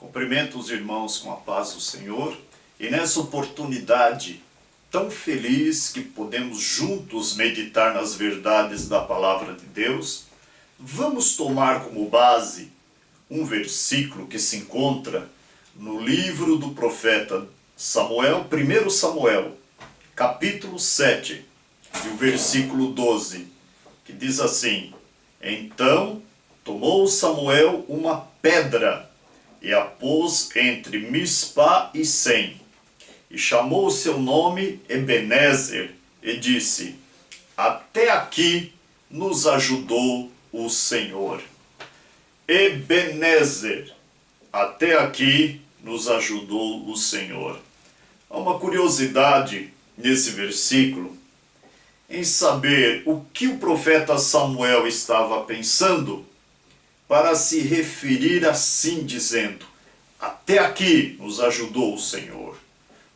Cumprimento os irmãos com a paz do Senhor e nessa oportunidade tão feliz que podemos juntos meditar nas verdades da Palavra de Deus, vamos tomar como base um versículo que se encontra no livro do profeta Samuel, 1 Samuel, capítulo 7, e o versículo 12, que diz assim: Então tomou Samuel uma pedra e a pôs entre Mispá e Sem, e chamou o seu nome Ebenezer, e disse: Até aqui nos ajudou o Senhor. Ebenezer, até aqui nos ajudou o Senhor. Há uma curiosidade nesse versículo em saber o que o profeta Samuel estava pensando para se referir assim, dizendo: até aqui nos ajudou o Senhor.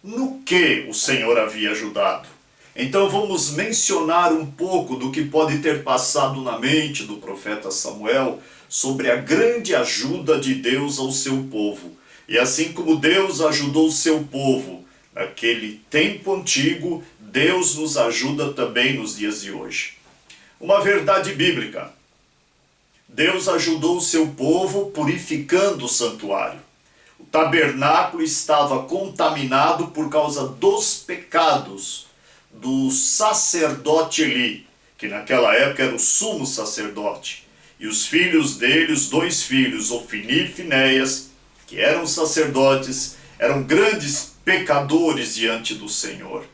No que o Senhor havia ajudado? Então vamos mencionar um pouco do que pode ter passado na mente do profeta Samuel sobre a grande ajuda de Deus ao seu povo. E assim como Deus ajudou o seu povo naquele tempo antigo, Deus nos ajuda também nos dias de hoje. Uma verdade bíblica: Deus ajudou o seu povo purificando o santuário. O tabernáculo estava contaminado por causa dos pecados do sacerdote Eli, que naquela época era o sumo sacerdote. E os filhos dele, os dois filhos, Ofni e Finéias, que eram sacerdotes, eram grandes pecadores diante do Senhor.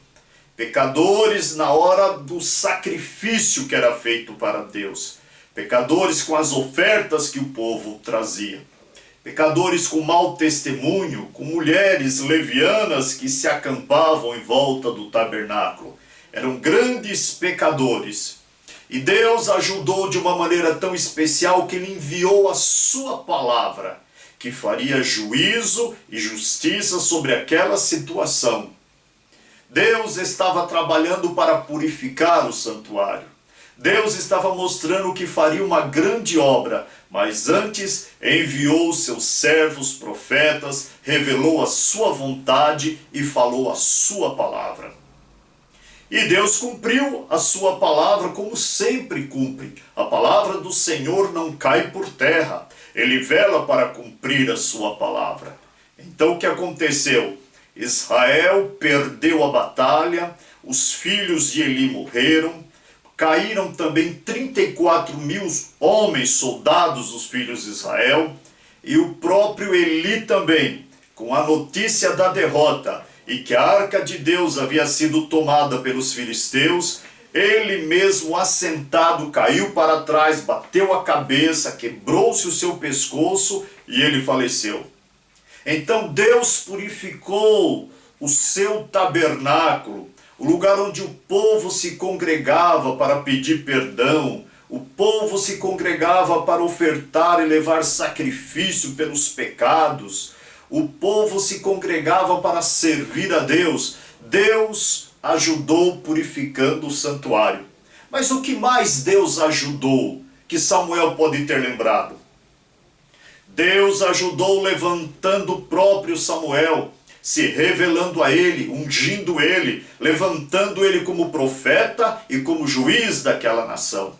Pecadores na hora do sacrifício que era feito para Deus. Pecadores com as ofertas que o povo trazia. Pecadores com mau testemunho, com mulheres levianas que se acampavam em volta do tabernáculo. Eram grandes pecadores. E Deus ajudou de uma maneira tão especial que Ele enviou a sua palavra, que faria juízo e justiça sobre aquela situação. Deus estava trabalhando para purificar o santuário. Deus estava mostrando que faria uma grande obra, mas antes enviou os seus servos profetas, revelou a sua vontade e falou a sua palavra. E Deus cumpriu a sua palavra como sempre cumpre. A palavra do Senhor não cai por terra. Ele vela para cumprir a sua palavra. Então o que aconteceu? Israel perdeu a batalha, os filhos de Eli morreram, caíram também 34.000 homens, soldados dos filhos de Israel, e o próprio Eli também, com a notícia da derrota e que a arca de Deus havia sido tomada pelos filisteus, ele mesmo assentado caiu para trás, bateu a cabeça, quebrou-se o seu pescoço e ele faleceu. Então Deus purificou o seu tabernáculo, o lugar onde o povo se congregava para pedir perdão, o povo se congregava para ofertar e levar sacrifício pelos pecados, o povo se congregava para servir a Deus. Deus ajudou purificando o santuário. Mas o que mais Deus ajudou que Samuel pode ter lembrado? Deus ajudou levantando o próprio Samuel, se revelando a ele, ungindo ele, levantando ele como profeta e como juiz daquela nação.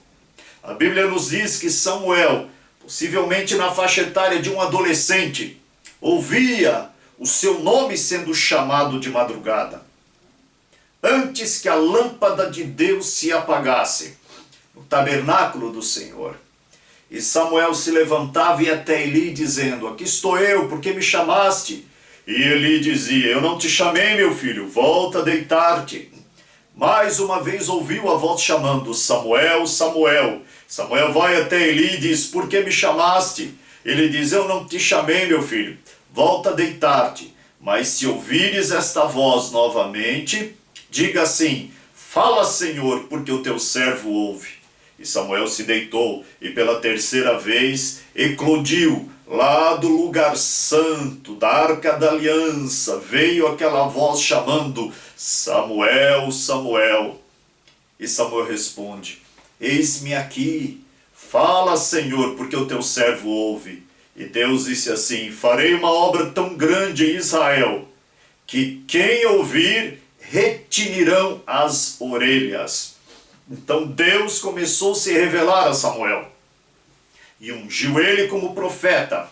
A Bíblia nos diz que Samuel, possivelmente na faixa etária de um adolescente, ouvia o seu nome sendo chamado de madrugada. Antes que a lâmpada de Deus se apagasse, no tabernáculo do Senhor. E Samuel se levantava e ia até Eli dizendo: Aqui estou eu, por que me chamaste? E Eli dizia: Eu não te chamei, meu filho, volta a deitar-te. Mais uma vez ouviu a voz chamando: Samuel, Samuel. Samuel vai até Eli e diz: Por que me chamaste? Ele diz: Eu não te chamei, meu filho, volta a deitar-te. Mas se ouvires esta voz novamente, diga assim: Fala, Senhor, porque o teu servo ouve. E Samuel se deitou, e pela terceira vez eclodiu, lá do lugar santo, da arca da aliança, veio aquela voz chamando: Samuel, Samuel. E Samuel responde: Eis-me aqui, fala, Senhor, porque o teu servo ouve. E Deus disse assim: farei uma obra tão grande em Israel, que quem ouvir retinirão as orelhas. Então Deus começou a se revelar a Samuel e ungiu ele como profeta.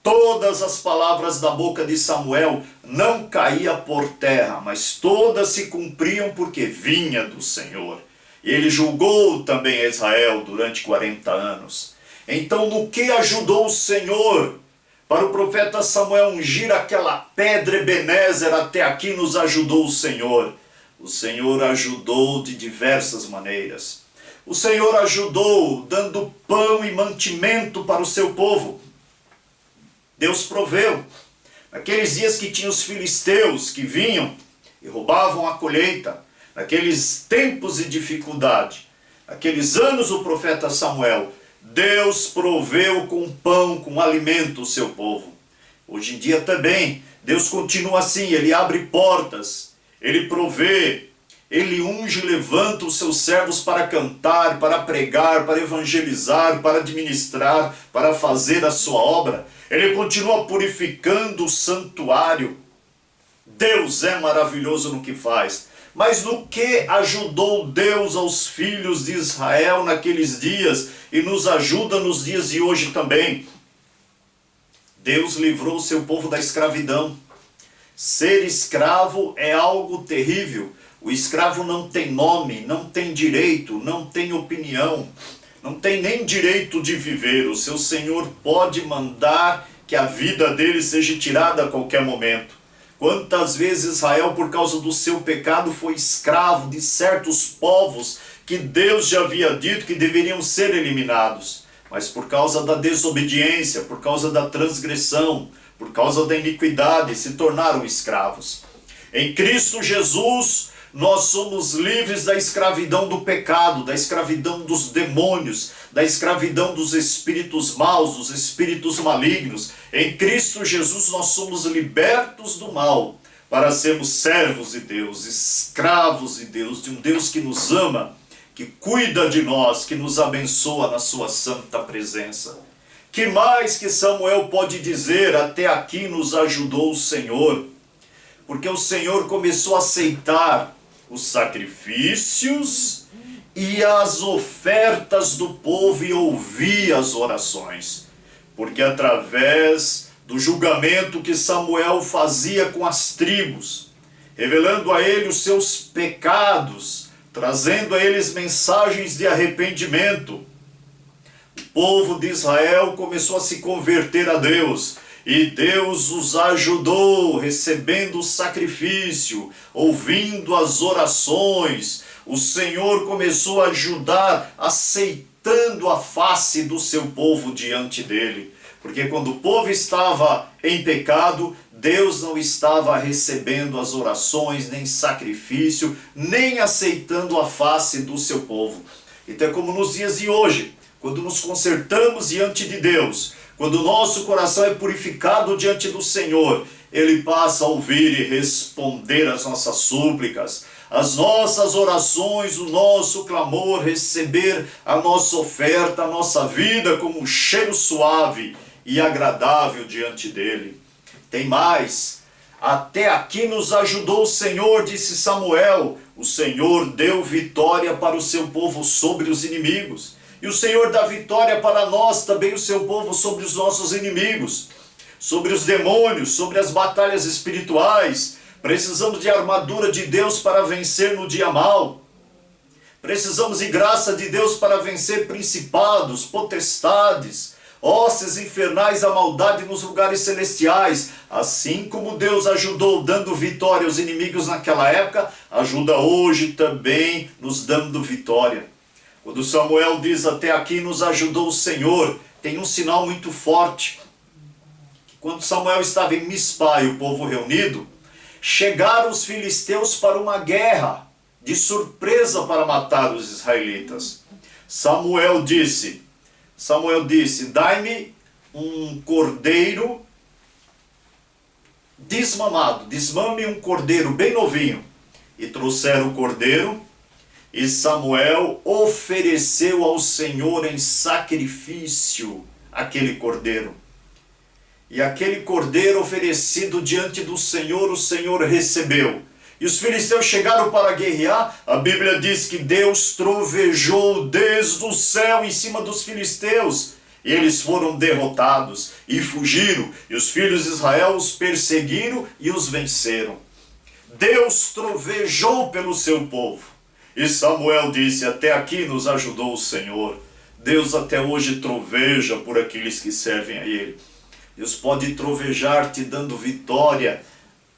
Todas as palavras da boca de Samuel não caíam por terra, mas todas se cumpriam porque vinha do Senhor. E ele julgou também Israel durante 40 anos. Então, no que ajudou o Senhor para o profeta Samuel ungir aquela pedra Ebenezer, até aqui nos ajudou o Senhor. O Senhor ajudou de diversas maneiras. O Senhor ajudou dando pão e mantimento para o seu povo. Deus proveu. Naqueles dias que tinha os filisteus que vinham e roubavam a colheita, naqueles tempos de dificuldade, naqueles anos do profeta Samuel, Deus proveu com pão, com alimento o seu povo. Hoje em dia também, Deus continua assim, Ele abre portas, Ele provê, Ele unge e levanta os seus servos para cantar, para pregar, para evangelizar, para administrar, para fazer a sua obra. Ele continua purificando o santuário. Deus é maravilhoso no que faz. Mas no que ajudou Deus aos filhos de Israel naqueles dias e nos ajuda nos dias de hoje também? Deus livrou o seu povo da escravidão. Ser escravo é algo terrível. O escravo não tem nome, não tem direito, não tem opinião, não tem nem direito de viver. O seu Senhor pode mandar que a vida dele seja tirada a qualquer momento. Quantas vezes Israel, por causa do seu pecado, foi escravo de certos povos que Deus já havia dito que deveriam ser eliminados. Mas por causa da desobediência, por causa da transgressão, por causa da iniquidade, se tornaram escravos. Em Cristo Jesus, nós somos livres da escravidão do pecado, da escravidão dos demônios, da escravidão dos espíritos maus, dos espíritos malignos. Em Cristo Jesus nós somos libertos do mal para sermos servos de Deus, escravos de Deus, de um Deus que nos ama, que cuida de nós, que nos abençoa na sua santa presença. Que mais que Samuel pode dizer? Até aqui nos ajudou o Senhor, porque o Senhor começou a aceitar os sacrifícios e as ofertas do povo e ouvir as orações. Porque através do julgamento que Samuel fazia com as tribos, revelando a ele os seus pecados, trazendo a eles mensagens de arrependimento, o povo de Israel começou a se converter a Deus. E Deus os ajudou, recebendo o sacrifício, ouvindo as orações. O Senhor começou a ajudar, aceitando a face do seu povo diante dele. Porque quando o povo estava em pecado, Deus não estava recebendo as orações, nem sacrifício, nem aceitando a face do seu povo. Então é como nos dias de hoje, quando nos consertamos diante de Deus, quando o nosso coração é purificado diante do Senhor, Ele passa a ouvir e responder às nossas súplicas, as nossas orações, o nosso clamor, receber a nossa oferta, a nossa vida como um cheiro suave e agradável diante dEle. Tem mais, até aqui nos ajudou o Senhor, disse Samuel. O Senhor deu vitória para o seu povo sobre os inimigos. E o Senhor dá vitória para nós também, o seu povo, sobre os nossos inimigos, sobre os demônios, sobre as batalhas espirituais. Precisamos de armadura de Deus para vencer no dia mau. Precisamos de graça de Deus para vencer principados, potestades, hostes infernais, a maldade nos lugares celestiais. Assim como Deus ajudou dando vitória aos inimigos naquela época, ajuda hoje também nos dando vitória. Quando Samuel diz até aqui nos ajudou o Senhor, tem um sinal muito forte. Quando Samuel estava em Mispa e o povo reunido, chegaram os filisteus para uma guerra, de surpresa para matar os israelitas. Samuel disse, dai-me um cordeiro desmamado, desmame um cordeiro bem novinho. E trouxeram o cordeiro. E Samuel ofereceu ao Senhor em sacrifício aquele cordeiro. E aquele cordeiro oferecido diante do Senhor, o Senhor recebeu. E os filisteus chegaram para guerrear. A Bíblia diz que Deus trovejou desde o céu em cima dos filisteus. E eles foram derrotados e fugiram. E os filhos de Israel os perseguiram e os venceram. Deus trovejou pelo seu povo. E Samuel disse: até aqui nos ajudou o Senhor. Deus até hoje troveja por aqueles que servem a Ele. Deus pode trovejar te dando vitória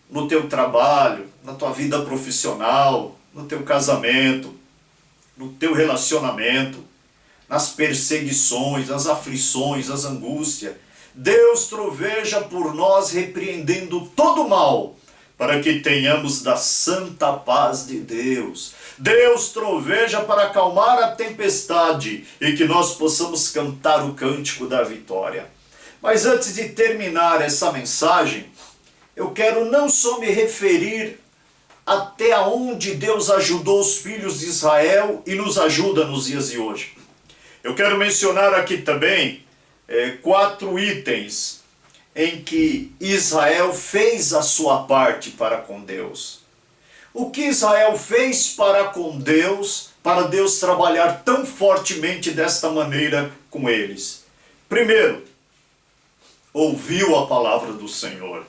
no teu trabalho, na tua vida profissional, no teu casamento, no teu relacionamento, nas perseguições, nas aflições, nas angústias. Deus troveja por nós, repreendendo todo o mal, para que tenhamos da santa paz de Deus. Deus troveja para acalmar a tempestade e que nós possamos cantar o cântico da vitória. Mas antes de terminar essa mensagem, eu quero não só me referir até onde Deus ajudou os filhos de Israel e nos ajuda nos dias de hoje. Eu quero mencionar aqui também 4 itens em que Israel fez a sua parte para com Deus. O que Israel fez para com Deus, para Deus trabalhar tão fortemente desta maneira com eles? Primeiro, ouviu a palavra do Senhor.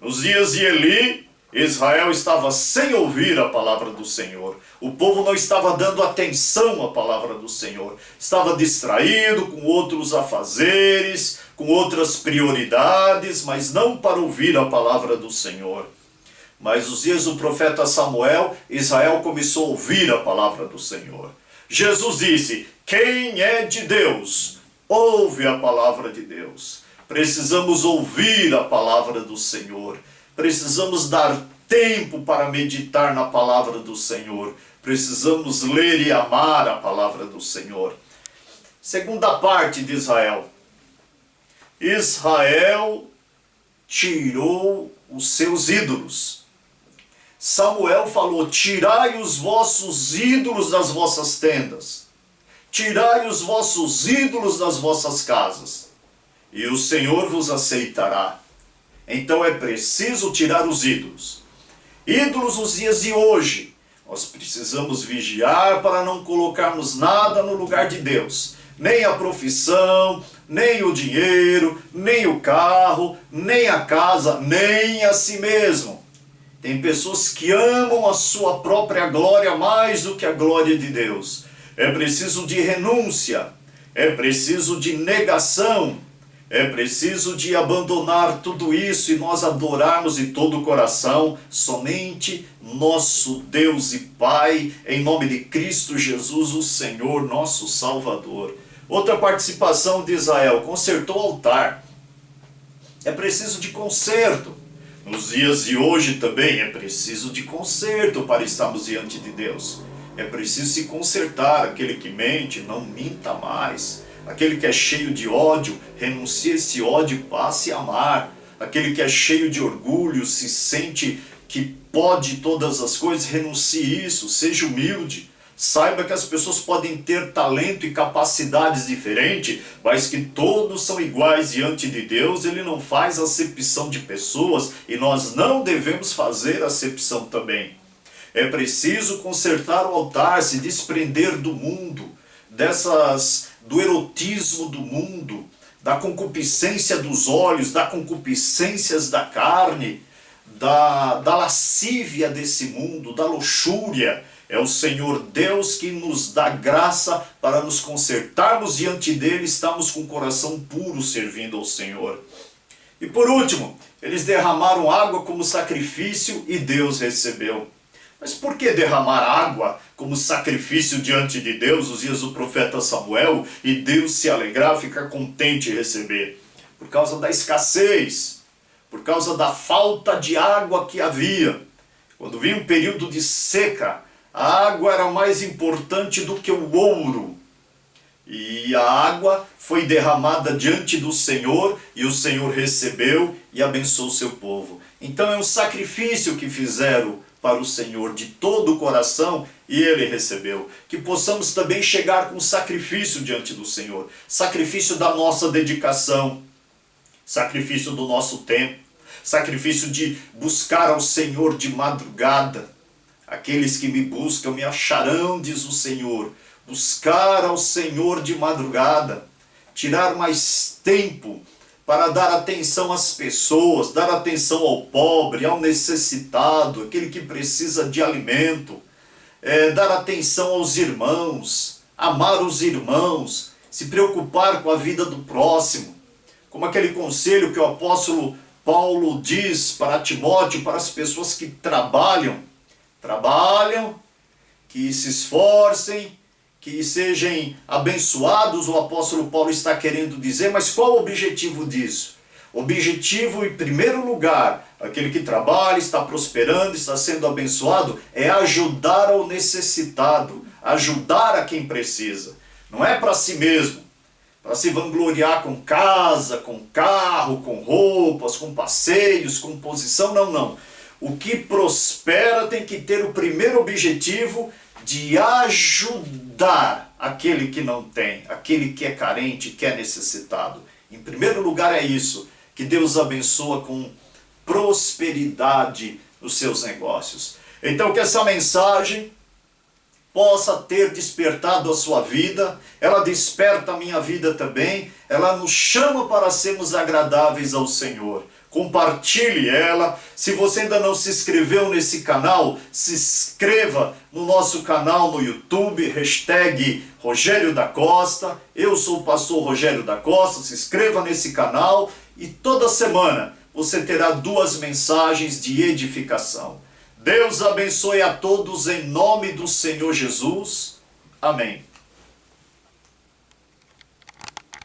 Nos dias de Eli, Israel estava sem ouvir a palavra do Senhor. O povo não estava dando atenção à palavra do Senhor. Estava distraído com outros afazeres, com outras prioridades, mas não para ouvir a palavra do Senhor. Mas nos dias do profeta Samuel, Israel começou a ouvir a palavra do Senhor. Jesus disse: quem é de Deus, ouve a palavra de Deus. Precisamos ouvir a palavra do Senhor. Precisamos dar tempo para meditar na palavra do Senhor. Precisamos ler e amar a palavra do Senhor. Segunda parte de Israel. Israel tirou os seus ídolos. Samuel falou: tirai os vossos ídolos das vossas tendas. Tirai os vossos ídolos das vossas casas. E o Senhor vos aceitará. Então é preciso tirar os ídolos. Ídolos nos dias de hoje. Nós precisamos vigiar para não colocarmos nada no lugar de Deus. Nem a profissão, nem o dinheiro, nem o carro, nem a casa, nem a si mesmo. Tem pessoas que amam a sua própria glória mais do que a glória de Deus. É preciso de renúncia. É preciso de negação. É preciso de abandonar tudo isso e nós adorarmos de todo o coração somente nosso Deus e Pai, em nome de Cristo Jesus, o Senhor, nosso Salvador. Outra participação de Israel: consertou o altar. É preciso de conserto. Nos dias de hoje também é preciso de conserto para estarmos diante de Deus. É preciso se consertar. Aquele que mente, não minta mais. Aquele que é cheio de ódio, renuncie esse ódio e passe a amar. Aquele que é cheio de orgulho, se sente que pode todas as coisas, renuncie isso, seja humilde. Saiba que as pessoas podem ter talento e capacidades diferentes, mas que todos são iguais diante de Deus. Ele não faz acepção de pessoas e nós não devemos fazer acepção também. É preciso consertar o altar, se desprender do mundo, do erotismo do mundo, da concupiscência dos olhos, da concupiscência da carne, da lascívia desse mundo, da luxúria. É o Senhor Deus que nos dá graça para nos consertarmos diante dele, estamos com o coração puro servindo ao Senhor. E por último, eles derramaram água como sacrifício e Deus recebeu. Mas por que derramar água como sacrifício diante de Deus nos dias do profeta Samuel e Deus se alegrar, ficar contente em receber? Por causa da escassez, por causa da falta de água que havia. Quando vinha um período de seca, a água era mais importante do que o ouro. E a água foi derramada diante do Senhor e o Senhor recebeu e abençoou o seu povo. Então é um sacrifício que fizeram para o Senhor de todo o coração e Ele recebeu. Que possamos também chegar com sacrifício diante do Senhor. Sacrifício da nossa dedicação. sacrifício do nosso tempo, sacrifício de buscar ao Senhor de madrugada. Aqueles que me buscam me acharão, diz o Senhor. Buscar ao Senhor de madrugada, tirar mais tempo para dar atenção às pessoas, dar atenção ao pobre, ao necessitado, aquele que precisa de alimento, dar atenção aos irmãos, amar os irmãos, se preocupar com a vida do próximo, como aquele conselho que o apóstolo Paulo diz para Timóteo, para as pessoas que trabalham, que se esforcem, que sejam abençoados. O apóstolo Paulo está querendo dizer, mas qual o objetivo disso? O objetivo, em primeiro lugar, aquele que trabalha, está prosperando, está sendo abençoado, é ajudar ao necessitado, ajudar a quem precisa. Não é para si mesmo, para se vangloriar com casa, com carro, com roupas, com passeios, com posição, não. O que prospera tem que ter o primeiro objetivo de ajudar aquele que não tem, aquele que é carente, que é necessitado. Em primeiro lugar é isso, que Deus abençoa com prosperidade nos seus negócios. Então que essa mensagem possa ter despertado a sua vida, ela desperta a minha vida também, ela nos chama para sermos agradáveis ao Senhor. Compartilhe ela. Se você ainda não se inscreveu nesse canal, se inscreva no nosso canal no YouTube, #Rogério da Costa. Eu sou o pastor Rogério da Costa, se inscreva nesse canal e toda semana você terá 2 mensagens de edificação. Deus abençoe a todos em nome do Senhor Jesus. Amém.